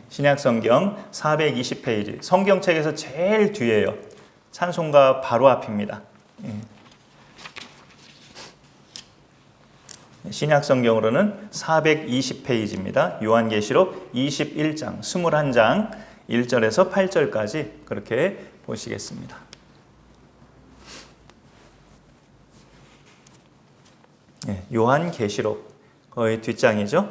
신약성경 420페이지, 성경책에서 제일 뒤에요. 찬송가 바로 앞입니다. 신약성경으로는 420페이지입니다. 요한계시록 21장, 21장 1절에서 8절까지 그렇게 보시겠습니다. 요한계시록 거의 뒷장이죠.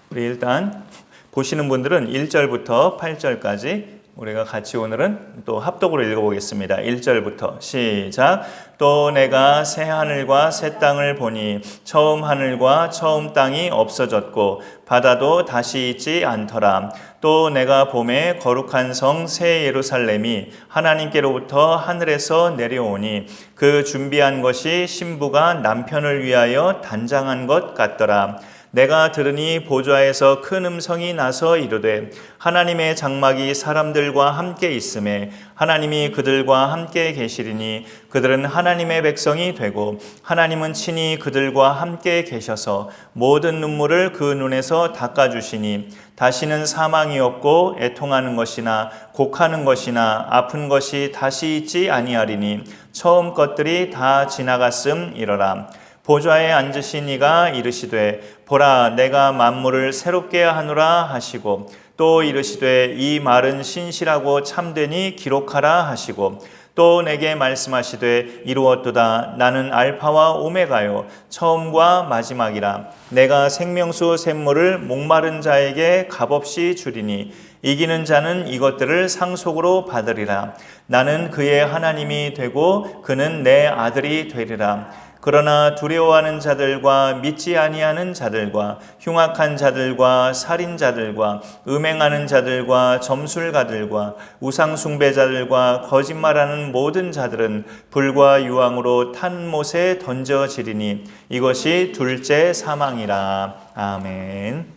우리 일단 보시는 분들은 1절부터 8절까지 우리가 같이 오늘은 또 합독으로 읽어보겠습니다. 1절부터 시작. 또 내가 새 하늘과 새 땅을 보니 처음 하늘과 처음 땅이 없어졌고 바다도 다시 있지 않더라. 또 내가 봄에 거룩한 성 새 예루살렘이 하나님께로부터 하늘에서 내려오니 그 준비한 것이 신부가 남편을 위하여 단장한 것 같더라. 내가 들으니 보좌에서 큰 음성이 나서 이르되 하나님의 장막이 사람들과 함께 있음에 하나님이 그들과 함께 계시리니 그들은 하나님의 백성이 되고 하나님은 친히 그들과 함께 계셔서 모든 눈물을 그 눈에서 닦아주시니 다시는 사망이 없고 애통하는 것이나 곡하는 것이나 아픈 것이 다시 있지 아니하리니 처음 것들이 다 지나갔음이러라. 보좌에 앉으신 이가 이르시되 보라 내가 만물을 새롭게 하노라 하시고 또 이르시되 이 말은 신실하고 참되니 기록하라 하시고 또 내게 말씀하시되 이루었도다. 나는 알파와 오메가요 처음과 마지막이라. 내가 생명수 샘물을 목마른 자에게 값없이 주리니 이기는 자는 이것들을 상속으로 받으리라. 나는 그의 하나님이 되고 그는 내 아들이 되리라. 그러나 두려워하는 자들과 믿지 아니하는 자들과 흉악한 자들과 살인자들과 음행하는 자들과 점술가들과 우상숭배자들과 거짓말하는 모든 자들은 불과 유황으로 탄 못에 던져지리니 이것이 둘째 사망이라. 아멘.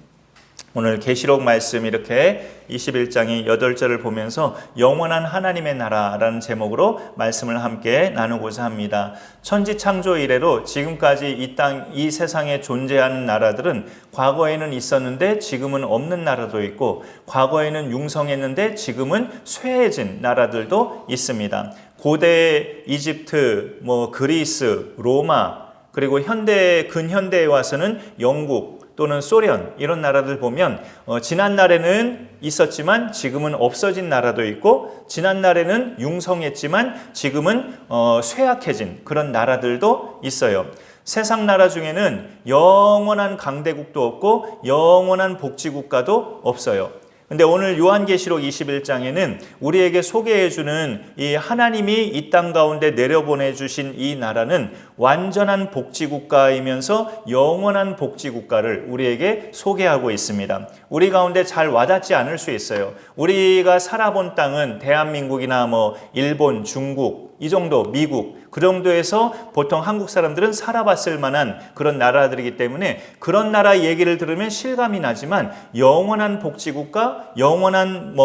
오늘 계시록 말씀 이렇게 21장이 8절을 보면서 영원한 하나님의 나라라는 제목으로 말씀을 함께 나누고자 합니다. 천지 창조 이래로 지금까지 이 세상에 존재하는 나라들은 과거에는 있었는데 지금은 없는 나라도 있고 과거에는 융성했는데 지금은 쇠해진 나라들도 있습니다. 고대 이집트, 그리스, 로마, 그리고 근현대에 와서는 영국 또는 소련 이런 나라들 보면 지난날에는 있었지만 지금은 없어진 나라도 있고 지난날에는 융성했지만 지금은 쇠약해진 그런 나라들도 있어요. 세상 나라 중에는 영원한 강대국도 없고 영원한 복지국가도 없어요. 근데 오늘 요한계시록 21장에는 우리에게 소개해주는 이 하나님이 이 땅 가운데 내려보내주신 이 나라는 완전한 복지국가이면서 영원한 복지국가를 우리에게 소개하고 있습니다. 우리 가운데 잘 와닿지 않을 수 있어요. 우리가 살아본 땅은 대한민국이나 일본, 중국 이 정도, 미국 그 정도에서 보통 한국 사람들은 살아봤을 만한 그런 나라들이기 때문에 그런 나라 얘기를 들으면 실감이 나지만 영원한 복지국가, 영원한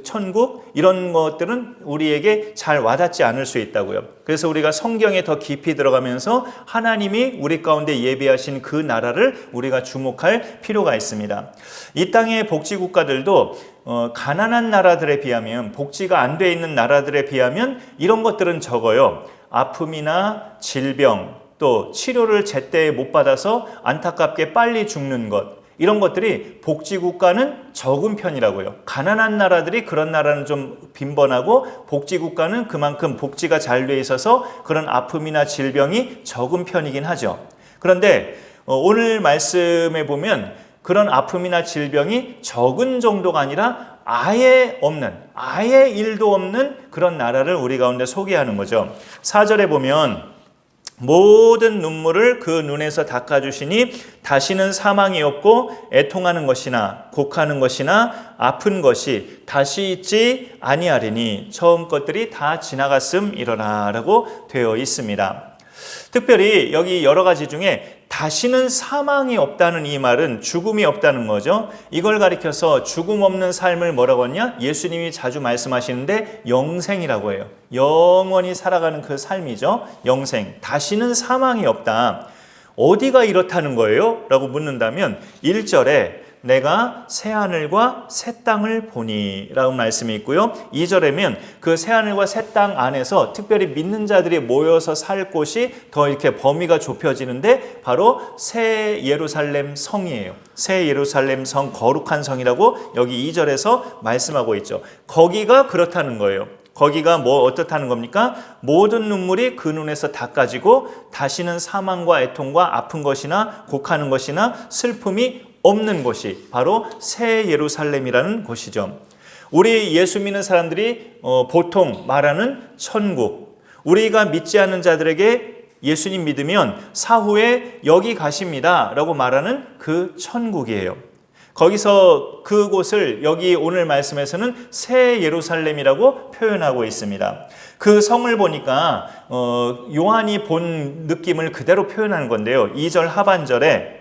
천국 이런 것들은 우리에게 잘 와닿지 않을 수 있다고요. 그래서 우리가 성경에 더 깊이 들어가면서 하나님이 우리 가운데 예비하신 그 나라를 우리가 주목할 필요가 있습니다. 이 땅의 복지국가들도 가난한 나라들에 비하면 복지가 안 돼 있는 나라들에 비하면 이런 것들은 적어요. 아픔이나 질병 또 치료를 제때 못 받아서 안타깝게 빨리 죽는 것 이런 것들이 복지국가는 적은 편이라고요. 가난한 나라들이 그런 나라는 좀 빈번하고 복지국가는 그만큼 복지가 잘 돼 있어서 그런 아픔이나 질병이 적은 편이긴 하죠. 그런데 오늘 말씀에 보면 그런 아픔이나 질병이 적은 정도가 아니라 아예 없는, 아예 일도 없는 그런 나라를 우리 가운데 소개하는 거죠. 4절에 보면 모든 눈물을 그 눈에서 닦아주시니 다시는 사망이 없고 애통하는 것이나 곡하는 것이나 아픈 것이 다시 있지 아니하리니 처음 것들이 다 지나갔음이러라 라고 되어 있습니다. 특별히 여기 여러 가지 중에 다시는 사망이 없다는 이 말은 죽음이 없다는 거죠. 이걸 가리켜서 죽음 없는 삶을 뭐라고 하냐? 예수님이 자주 말씀하시는데 영생이라고 해요. 영원히 살아가는 그 삶이죠. 영생. 다시는 사망이 없다. 어디가 이렇다는 거예요? 라고 묻는다면 1절에 내가 새하늘과 새 땅을 보니 라는 말씀이 있고요. 2절에면 그 새하늘과 새 땅 안에서 특별히 믿는 자들이 모여서 살 곳이 더 이렇게 범위가 좁혀지는데 바로 새 예루살렘 성이에요. 새 예루살렘 성, 거룩한 성이라고 여기 2절에서 말씀하고 있죠. 거기가 그렇다는 거예요. 거기가 뭐 어떻다는 겁니까? 모든 눈물이 그 눈에서 닦아지고 다시는 사망과 애통과 아픈 것이나 곡하는 것이나 슬픔이 없는 곳이 바로 새 예루살렘이라는 곳이죠. 우리 예수 믿는 사람들이 보통 말하는 천국, 우리가 믿지 않는 자들에게 예수님 믿으면 사후에 여기 가십니다 라고 말하는 그 천국이에요. 거기서 그곳을 여기 오늘 말씀에서는 새 예루살렘이라고 표현하고 있습니다. 그 성을 보니까 요한이 본 느낌을 그대로 표현하는 건데요. 2절 하반절에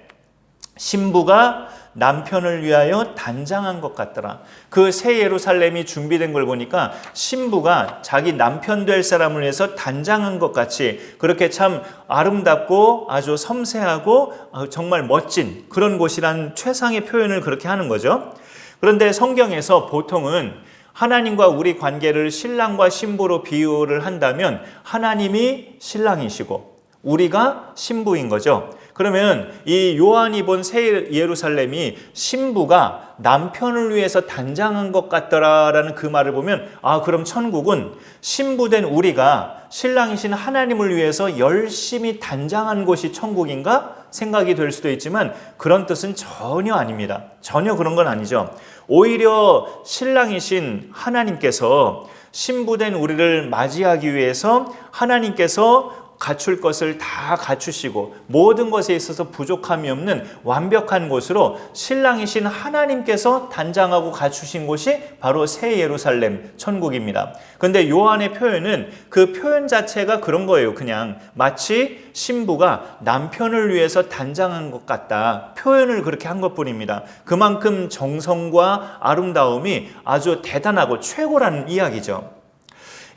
신부가 남편을 위하여 단장한 것 같더라. 그 새 예루살렘이 준비된 걸 보니까 신부가 자기 남편 될 사람을 위해서 단장한 것 같이 그렇게 참 아름답고 아주 섬세하고 정말 멋진 그런 곳이란 최상의 표현을 그렇게 하는 거죠. 그런데 성경에서 보통은 하나님과 우리 관계를 신랑과 신부로 비유를 한다면 하나님이 신랑이시고 우리가 신부인 거죠. 그러면 이 요한이 본 새 예루살렘이 신부가 남편을 위해서 단장한 것 같더라라는 그 말을 보면 그럼 천국은 신부된 우리가 신랑이신 하나님을 위해서 열심히 단장한 곳이 천국인가 생각이 될 수도 있지만 그런 뜻은 전혀 아닙니다. 전혀 그런 건 아니죠. 오히려 신랑이신 하나님께서 신부된 우리를 맞이하기 위해서 하나님께서 갖출 것을 다 갖추시고 모든 것에 있어서 부족함이 없는 완벽한 곳으로 신랑이신 하나님께서 단장하고 갖추신 곳이 바로 새 예루살렘 천국입니다. 그런데 요한의 표현은 그 표현 자체가 그런 거예요. 그냥 마치 신부가 남편을 위해서 단장한 것 같다. 표현을 그렇게 한 것뿐입니다. 그만큼 정성과 아름다움이 아주 대단하고 최고라는 이야기죠.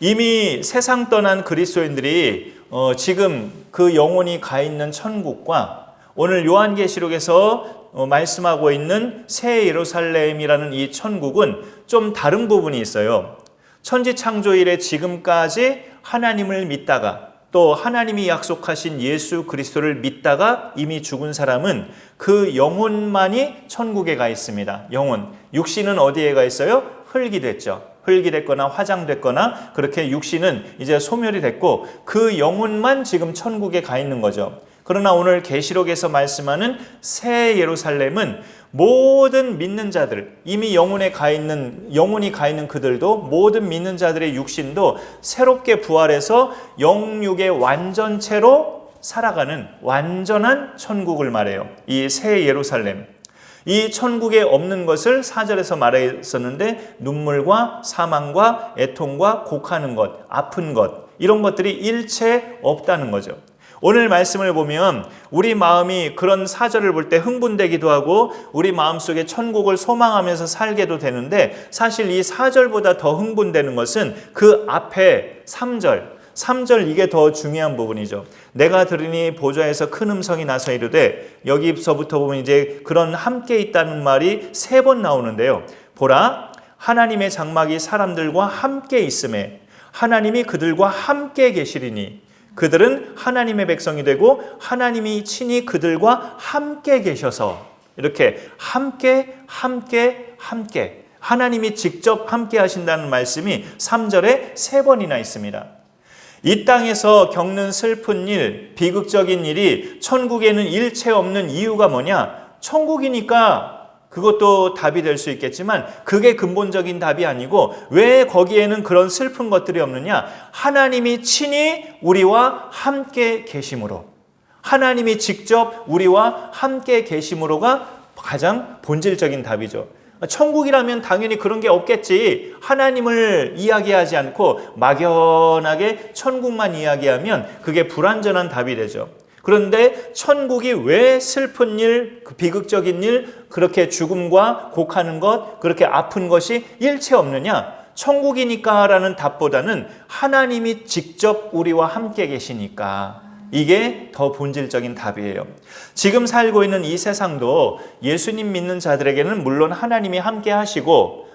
이미 세상 떠난 그리스도인들이 지금 그 영혼이 가 있는 천국과 오늘 요한계시록에서 말씀하고 있는 새 예루살렘이라는 이 천국은 좀 다른 부분이 있어요. 천지창조 이래 지금까지 하나님을 믿다가 또 하나님이 약속하신 예수 그리스도를 믿다가 이미 죽은 사람은 그 영혼만이 천국에 가 있습니다. 영혼. 육신은 어디에 가 있어요? 흙이 됐죠. 흙이 됐거나 화장됐거나 그렇게 육신은 이제 소멸이 됐고 그 영혼만 지금 천국에 가 있는 거죠. 그러나 오늘 계시록에서 말씀하는 새 예루살렘은 모든 믿는 자들, 이미 영혼이 가 있는 그들도 모든 믿는 자들의 육신도 새롭게 부활해서 영육의 완전체로 살아가는 완전한 천국을 말해요. 이 새 예루살렘. 이 천국에 없는 것을 4절에서 말했었는데 눈물과 사망과 애통과 곡하는 것, 아픈 것 이런 것들이 일체 없다는 거죠. 오늘 말씀을 보면 우리 마음이 그런 4절을 볼 때 흥분되기도 하고 우리 마음속에 천국을 소망하면서 살게도 되는데 사실 이 4절보다 더 흥분되는 것은 그 앞에 3절 이게 더 중요한 부분이죠. 내가 들으니 보좌에서 큰 음성이 나서 이르되 여기서부터 보면 이제 그런 함께 있다는 말이 3번 나오는데요. 보라 하나님의 장막이 사람들과 함께 있음에 하나님이 그들과 함께 계시리니 그들은 하나님의 백성이 되고 하나님이 친히 그들과 함께 계셔서 이렇게 함께 하나님이 직접 함께 하신다는 말씀이 3절에 3번이나 있습니다. 이 땅에서 겪는 슬픈 일, 비극적인 일이 천국에는 일체 없는 이유가 뭐냐? 천국이니까 그것도 답이 될 수 있겠지만 그게 근본적인 답이 아니고 왜 거기에는 그런 슬픈 것들이 없느냐? 하나님이 친히 우리와 함께 계심으로 하나님이 직접 우리와 함께 계심으로가 가장 본질적인 답이죠. 천국이라면 당연히 그런 게 없겠지. 하나님을 이야기하지 않고 막연하게 천국만 이야기하면 그게 불완전한 답이 되죠. 그런데 천국이 왜 슬픈 일, 비극적인 일, 그렇게 죽음과 곡하는 것, 그렇게 아픈 것이 일체 없느냐? 천국이니까 라는 답보다는 하나님이 직접 우리와 함께 계시니까 이게 더 본질적인 답이에요. 지금 살고 있는 이 세상도 예수님 믿는 자들에게는 물론 하나님이 함께 하시고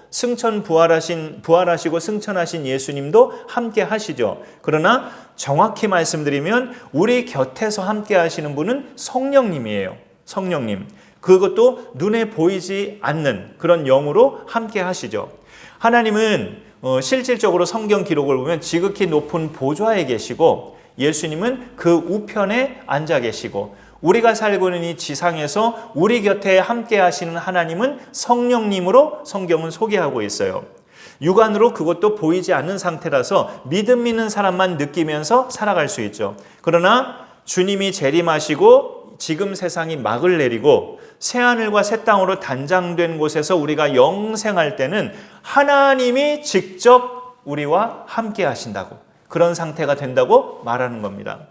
부활하시고 승천하신 예수님도 함께 하시죠. 그러나 정확히 말씀드리면 우리 곁에서 함께 하시는 분은 성령님이에요. 성령님. 그것도 눈에 보이지 않는 그런 영으로 함께 하시죠. 하나님은 실질적으로 성경 기록을 보면 지극히 높은 보좌에 계시고 예수님은 그 우편에 앉아 계시고 우리가 살고 있는 이 지상에서 우리 곁에 함께 하시는 하나님은 성령님으로 성경은 소개하고 있어요. 육안으로 그것도 보이지 않는 상태라서 믿음 있는 사람만 느끼면서 살아갈 수 있죠. 그러나 주님이 재림하시고 지금 세상이 막을 내리고 새하늘과 새 땅으로 단장된 곳에서 우리가 영생할 때는 하나님이 직접 우리와 함께 하신다고, 그런 상태가 된다고 말하는 겁니다.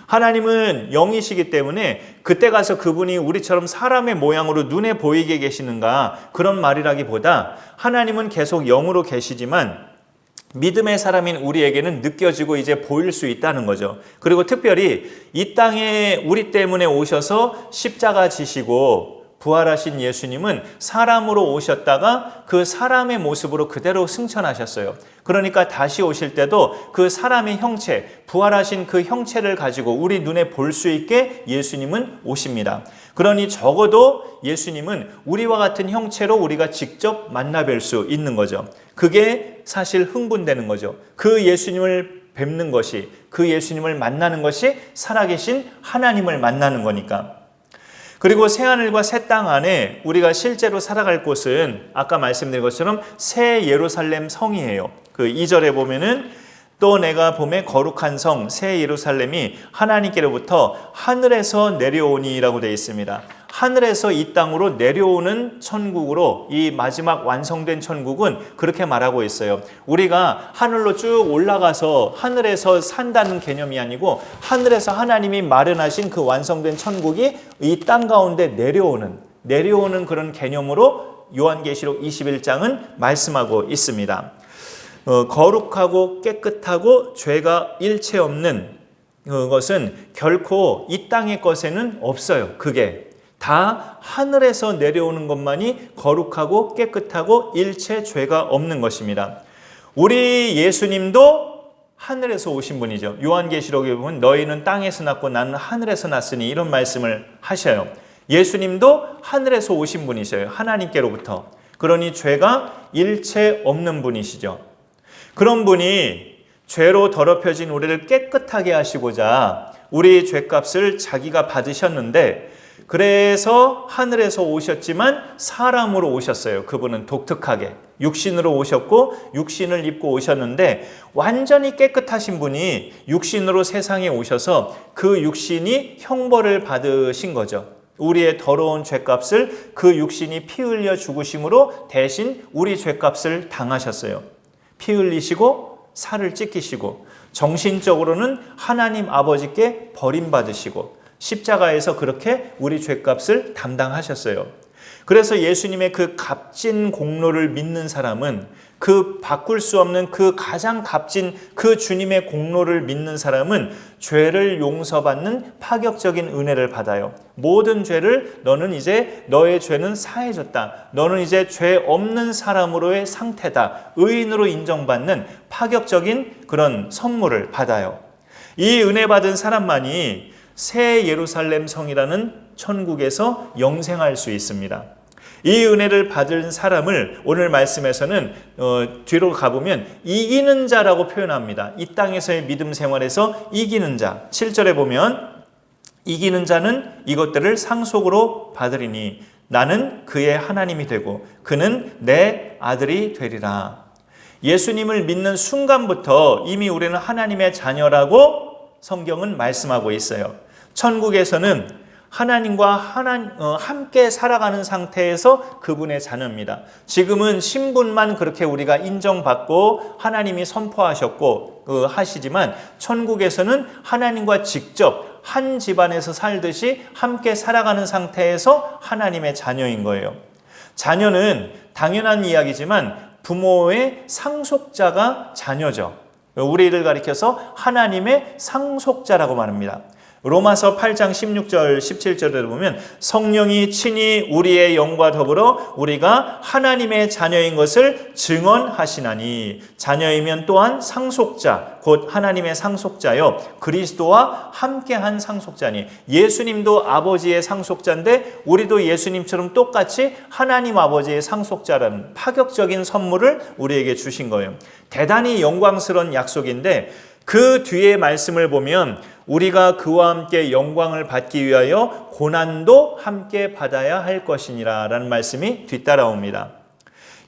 하나님은 영이시기 때문에 그때 가서 그분이 우리처럼 사람의 모양으로 눈에 보이게 계시는가, 그런 말이라기보다 하나님은 계속 영으로 계시지만 믿음의 사람인 우리에게는 느껴지고 이제 보일 수 있다는 거죠. 그리고 특별히 이 땅에 우리 때문에 오셔서 십자가 지시고 부활하신 예수님은 사람으로 오셨다가 그 사람의 모습으로 그대로 승천하셨어요. 그러니까 다시 오실 때도 그 사람의 형체, 부활하신 그 형체를 가지고 우리 눈에 볼 수 있게 예수님은 오십니다. 그러니 적어도 예수님은 우리와 같은 형체로 우리가 직접 만나 뵐 수 있는 거죠. 그게 사실 흥분되는 거죠. 그 예수님을 뵙는 것이, 그 예수님을 만나는 것이 살아계신 하나님을 만나는 거니까. 그리고 새하늘과 새 땅 안에 우리가 실제로 살아갈 곳은 아까 말씀드린 것처럼 새 예루살렘 성이에요. 그 2절에 보면은 또 내가 보매 거룩한 성 새 예루살렘이 하나님께로부터 하늘에서 내려오니라고 되어 있습니다. 하늘에서 이 땅으로 내려오는 천국으로, 이 마지막 완성된 천국은 그렇게 말하고 있어요. 우리가 하늘로 쭉 올라가서 하늘에서 산다는 개념이 아니고 하늘에서 하나님이 마련하신 그 완성된 천국이 이 땅 가운데 내려오는 그런 개념으로 요한계시록 21장은 말씀하고 있습니다. 거룩하고 깨끗하고 죄가 일체 없는 그것은 결코 이 땅의 것에는 없어요. 그게 다 하늘에서 내려오는 것만이 거룩하고 깨끗하고 일체 죄가 없는 것입니다. 우리 예수님도 하늘에서 오신 분이죠. 요한계시록에 보면 너희는 땅에서 났고 나는 하늘에서 났으니 이런 말씀을 하셔요. 예수님도 하늘에서 오신 분이셔요. 하나님께로부터. 그러니 죄가 일체 없는 분이시죠. 그런 분이 죄로 더럽혀진 우리를 깨끗하게 하시고자 우리의 죄값을 자기가 받으셨는데, 그래서 하늘에서 오셨지만 사람으로 오셨어요. 그분은 독특하게 육신으로 오셨고 육신을 입고 오셨는데, 완전히 깨끗하신 분이 육신으로 세상에 오셔서 그 육신이 형벌을 받으신 거죠. 우리의 더러운 죄값을 그 육신이 피 흘려 죽으심으로 대신 우리 죄값을 당하셨어요. 피 흘리시고 살을 찢기시고 정신적으로는 하나님 아버지께 버림받으시고 십자가에서 그렇게 우리 죄값을 담당하셨어요. 그래서 예수님의 그 값진 공로를 믿는 사람은, 그 바꿀 수 없는 그 가장 값진 그 주님의 공로를 믿는 사람은 죄를 용서받는 파격적인 은혜를 받아요. 모든 죄를 너는 이제 너의 죄는 사해졌다. 너는 이제 죄 없는 사람으로의 상태다. 의인으로 인정받는 파격적인 그런 선물을 받아요. 이 은혜 받은 사람만이 새 예루살렘 성이라는 천국에서 영생할 수 있습니다. 이 은혜를 받은 사람을 오늘 말씀에서는 뒤로 가보면 이기는 자라고 표현합니다. 이 땅에서의 믿음 생활에서 이기는 자. 7절에 보면 이기는 자는 이것들을 상속으로 받으리니 나는 그의 하나님이 되고 그는 내 아들이 되리라. 예수님을 믿는 순간부터 이미 우리는 하나님의 자녀라고 성경은 말씀하고 있어요. 천국에서는 하나님과 함께 살아가는 상태에서 그분의 자녀입니다. 지금은 신분만 그렇게 우리가 인정받고 하나님이 선포하셨고 하시지만 천국에서는 하나님과 직접 한 집안에서 살듯이 함께 살아가는 상태에서 하나님의 자녀인 거예요. 자녀는 당연한 이야기지만 부모의 상속자가 자녀죠. 우리를 가리켜서 하나님의 상속자라고 말합니다. 로마서 8장 16절 17절에 보면 성령이 친히 우리의 영과 더불어 우리가 하나님의 자녀인 것을 증언하시나니 자녀이면 또한 상속자 곧 하나님의 상속자요 그리스도와 함께한 상속자니 예수님도 아버지의 상속자인데 우리도 예수님처럼 똑같이 하나님 아버지의 상속자라는 파격적인 선물을 우리에게 주신 거예요. 대단히 영광스러운 약속인데 그 뒤에 말씀을 보면 우리가 그와 함께 영광을 받기 위하여 고난도 함께 받아야 할 것이니라 라는 말씀이 뒤따라옵니다.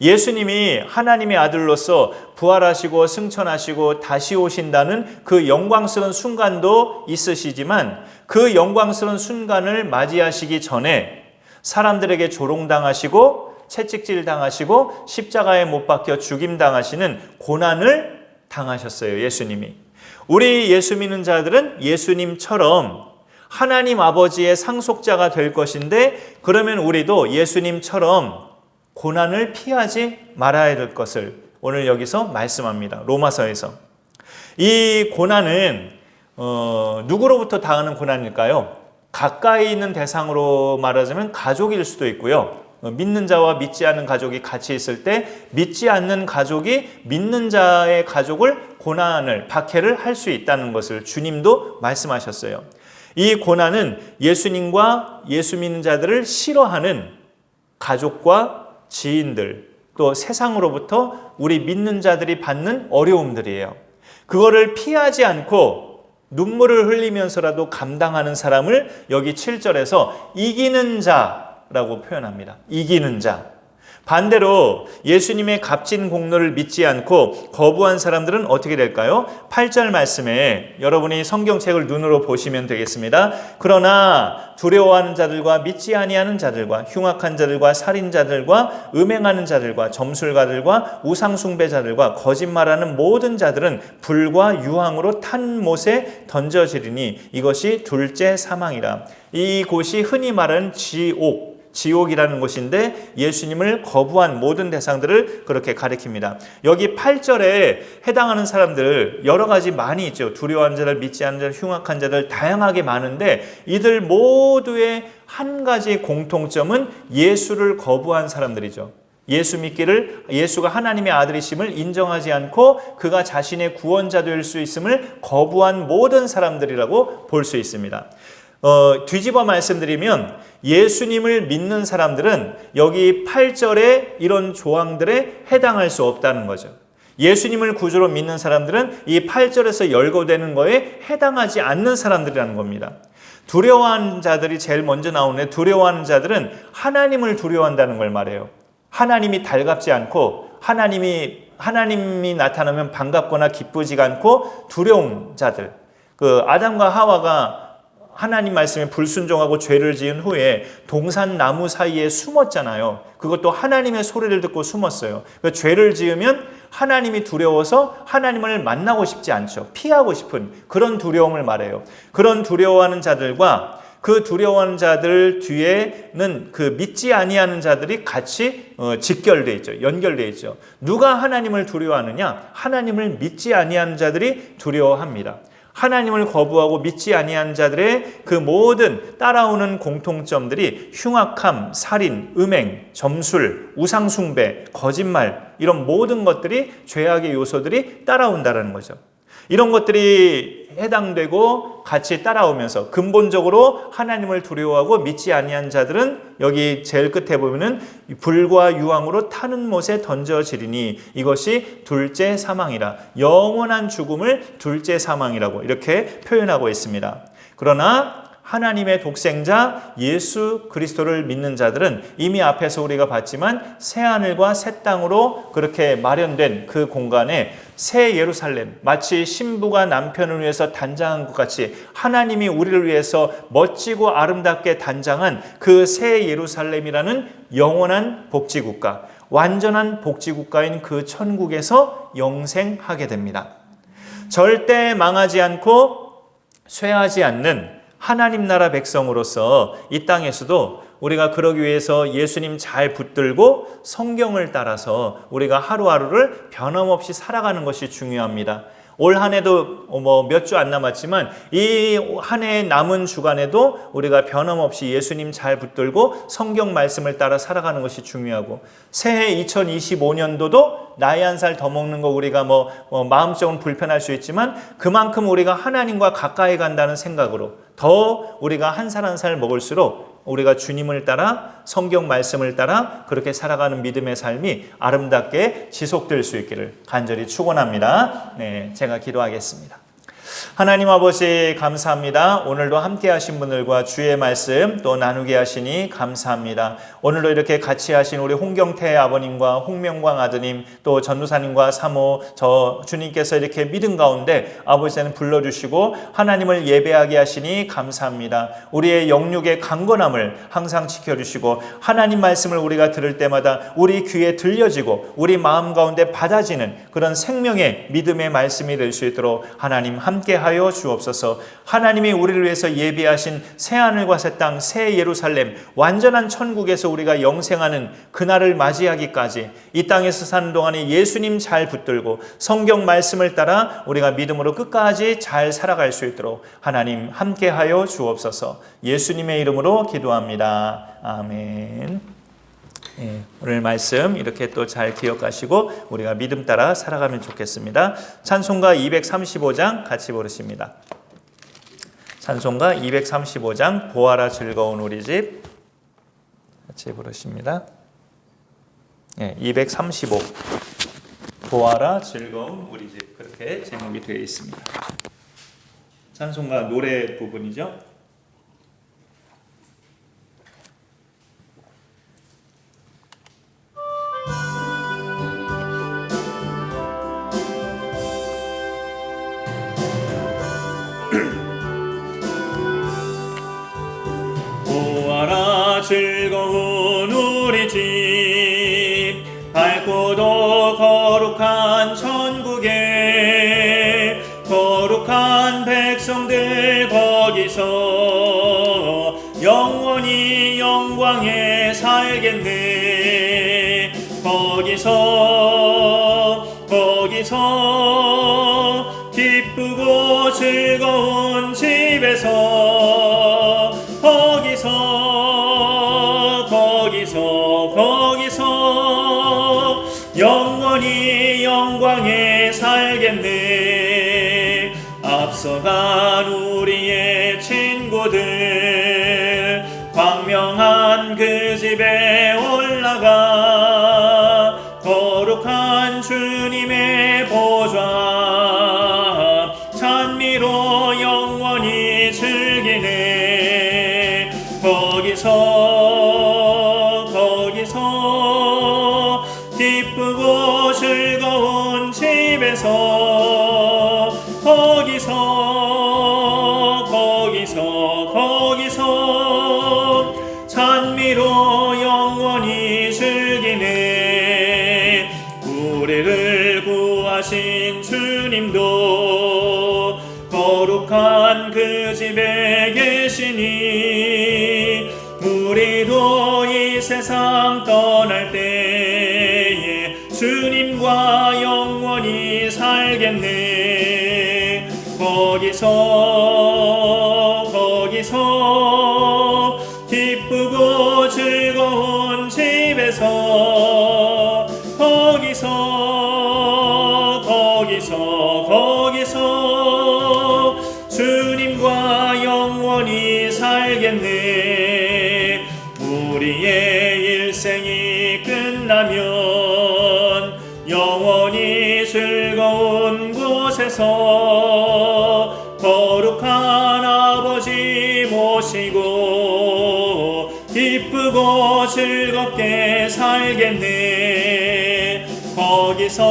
예수님이 하나님의 아들로서 부활하시고 승천하시고 다시 오신다는 그 영광스러운 순간도 있으시지만 그 영광스러운 순간을 맞이하시기 전에 사람들에게 조롱당하시고 채찍질 당하시고 십자가에 못 박혀 죽임당하시는 고난을 당하셨어요. 예수님이. 우리 예수 믿는 자들은 예수님처럼 하나님 아버지의 상속자가 될 것인데 그러면 우리도 예수님처럼 고난을 피하지 말아야 될 것을 오늘 여기서 말씀합니다. 로마서에서. 이 고난은 누구로부터 당하는 고난일까요? 가까이 있는 대상으로 말하자면 가족일 수도 있고요. 믿는 자와 믿지 않는 가족이 같이 있을 때 믿지 않는 가족이 믿는 자의 가족을 고난을, 박해를 할 수 있다는 것을 주님도 말씀하셨어요. 이 고난은 예수님과 예수 믿는 자들을 싫어하는 가족과 지인들 또 세상으로부터 우리 믿는 자들이 받는 어려움들이에요. 그거를 피하지 않고 눈물을 흘리면서라도 감당하는 사람을 여기 7절에서 이기는 자라고 표현합니다. 이기는 자. 반대로 예수님의 값진 공로를 믿지 않고 거부한 사람들은 어떻게 될까요? 8절 말씀에 여러분이 성경책을 눈으로 보시면 되겠습니다. 그러나 두려워하는 자들과 믿지 아니하는 자들과 흉악한 자들과 살인자들과 음행하는 자들과 점술가들과 우상숭배자들과 거짓말하는 모든 자들은 불과 유황으로 탄 못에 던져지리니 이것이 둘째 사망이라. 이곳이 흔히 말하는 지옥이라는 곳인데 예수님을 거부한 모든 대상들을 그렇게 가리킵니다. 여기 8절에 해당하는 사람들 여러 가지 많이 있죠. 두려워하는 자들, 믿지 않는 자들, 흉악한 자들 다양하게 많은데 이들 모두의 한 가지 공통점은 예수를 거부한 사람들이죠. 예수 믿기를 예수가 하나님의 아들이심을 인정하지 않고 그가 자신의 구원자 될 수 있음을 거부한 모든 사람들이라고 볼 수 있습니다. 뒤집어 말씀드리면 예수님을 믿는 사람들은 여기 8절에 이런 조항들에 해당할 수 없다는 거죠. 예수님을 구주로 믿는 사람들은 이 8절에서 열거되는 거에 해당하지 않는 사람들이라는 겁니다. 두려워하는 자들이 제일 먼저 나오는데 두려워하는 자들은 하나님을 두려워한다는 걸 말해요. 하나님이 달갑지 않고 하나님이 나타나면 반갑거나 기쁘지가 않고 두려운 자들. 아담과 하와가 하나님 말씀에 불순종하고 죄를 지은 후에 동산 나무 사이에 숨었잖아요. 그것도 하나님의 소리를 듣고 숨었어요. 죄를 지으면 하나님이 두려워서 하나님을 만나고 싶지 않죠. 피하고 싶은 그런 두려움을 말해요. 그런 두려워하는 자들과 그 두려워하는 자들 뒤에는 그 믿지 아니하는 자들이 같이 직결되어 있죠. 연결되어 있죠. 누가 하나님을 두려워하느냐? 하나님을 믿지 아니하는 자들이 두려워합니다. 하나님을 거부하고 믿지 아니한 자들의 그 모든 따라오는 공통점들이 흉악함, 살인, 음행, 점술, 우상숭배, 거짓말 이런 모든 것들이 죄악의 요소들이 따라온다는 거죠. 이런 것들이 해당되고 같이 따라오면서 근본적으로 하나님을 두려워하고 믿지 아니한 자들은 여기 제일 끝에 보면은 불과 유황으로 타는 못에 던져지리니 이것이 둘째 사망이라. 영원한 죽음을 둘째 사망이라고 이렇게 표현하고 있습니다. 그러나 하나님의 독생자 예수 그리스도를 믿는 자들은 이미 앞에서 우리가 봤지만 새하늘과 새 땅으로 그렇게 마련된 그 공간에 새 예루살렘, 마치 신부가 남편을 위해서 단장한 것 같이 하나님이 우리를 위해서 멋지고 아름답게 단장한 그 새 예루살렘이라는 영원한 복지국가, 완전한 복지국가인 그 천국에서 영생하게 됩니다. 절대 망하지 않고 쇠하지 않는 하나님 나라 백성으로서 이 땅에서도 우리가 그러기 위해서 예수님 잘 붙들고 성경을 따라서 우리가 하루하루를 변함없이 살아가는 것이 중요합니다. 올 한 해도 몇 주 안 남았지만 이 한 해 남은 주간에도 우리가 변함없이 예수님 잘 붙들고 성경 말씀을 따라 살아가는 것이 중요하고, 새해 2025년도도 나이 한 살 더 먹는 거 우리가 마음적으로 불편할 수 있지만 그만큼 우리가 하나님과 가까이 간다는 생각으로 더 우리가 한 살 한 살 먹을수록 우리가 주님을 따라 성경 말씀을 따라 그렇게 살아가는 믿음의 삶이 아름답게 지속될 수 있기를 간절히 축원합니다. 네, 제가 기도하겠습니다. 하나님 아버지 감사합니다. 오늘도 함께 하신 분들과 주의 말씀 또 나누게 하시니 감사합니다. 오늘도 이렇게 같이 하신 우리 홍경태 아버님과 홍명광 아드님 또 전도사님과 사모 저 주님께서 이렇게 믿음 가운데 아버지는 불러주시고 하나님을 예배하게 하시니 감사합니다. 우리의 영육의 강건함을 항상 지켜주시고 하나님 말씀을 우리가 들을 때마다 우리 귀에 들려지고 우리 마음 가운데 받아지는 그런 생명의 믿음의 말씀이 될 수 있도록 하나님 함께하여 주옵소서. 하나님이 우리를 위해서 예비하신 새하늘과 새 땅, 새 예루살렘, 완전한 천국에서 우리가 영생하는 그날을 맞이하기까지 이 땅에서 사는 동안에 예수님 잘 붙들고 성경 말씀을 따라 우리가 믿음으로 끝까지 잘 살아갈 수 있도록 하나님 함께하여 주옵소서. 예수님의 이름으로 기도합니다. 아멘. 예, 오늘 말씀 이렇게 또 잘 기억하시고 우리가 믿음 따라 살아가면 좋겠습니다. 찬송가 235장 같이 부르십니다. 찬송가 235장 보아라 즐거운 우리 집 같이 부르십니다. 예, 235 보아라 즐거운 우리 집 그렇게 제목이 되어 있습니다. 찬송가 노래 부분이죠. 보아라 즐거운 우리 집 밝고도 거룩한 천국에 거룩한 백성들 거기서 영원히 영광에 살겠네. 거기서 기쁘고 즐거운 집에서 거기서 영원히 영광에 살겠네. 앞서간 우리의 친구들 광명한 그 집에 올라가 거룩한 주님의 보좌 찬미로 영원히 즐기네. 거기서 기쁘고 즐거운 집에서 거기서 찬미로 영원히 즐기네. 우리를 구하신 주님도 거룩한 그 집에 계시니 우리도 이 세상 떠날 때에 주님과 영원히 살겠네. 거기서 기쁘고 즐거운 집에서 거기서 주님과 영원히 살겠네. 우리의 일생이 끝나면 영원히 즐거운 곳에서 거룩한 아버지 모시고 기쁘고 즐겁게 살겠네. 거기서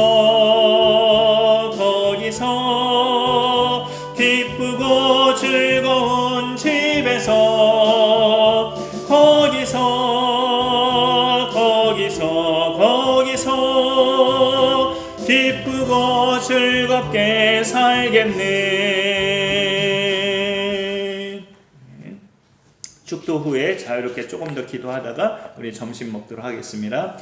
기쁘고 즐거운 집에서 거기서 기쁘고 즐겁게 살겠네. 축도 후에 자유롭게 조금 더 기도하다가 우리 점심 먹도록 하겠습니다.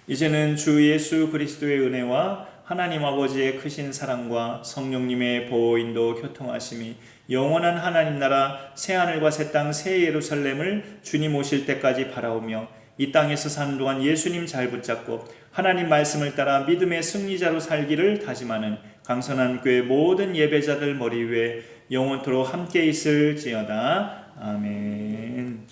이제는 주 예수 그리스도의 은혜와 하나님 아버지의 크신 사랑과 성령님의 보호인도 교통하심이 영원한 하나님 나라 새하늘과 새 땅 새 예루살렘을 주님 오실 때까지 바라오며 이 땅에서 사는 동안 예수님 잘 붙잡고 하나님 말씀을 따라 믿음의 승리자로 살기를 다짐하는 강선한 교회 모든 예배자들 머리 위에 영원토록 함께 있을지어다. 아멘.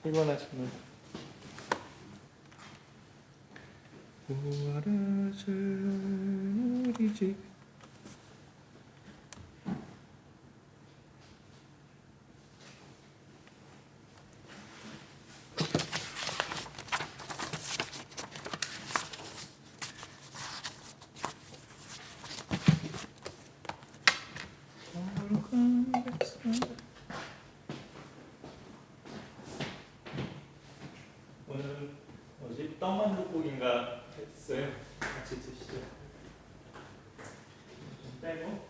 피곤하시면 부활하신 우리 집 오늘 뭐지? 떡만둣국인가 했어요. 같이 드시죠. 좀 빼고.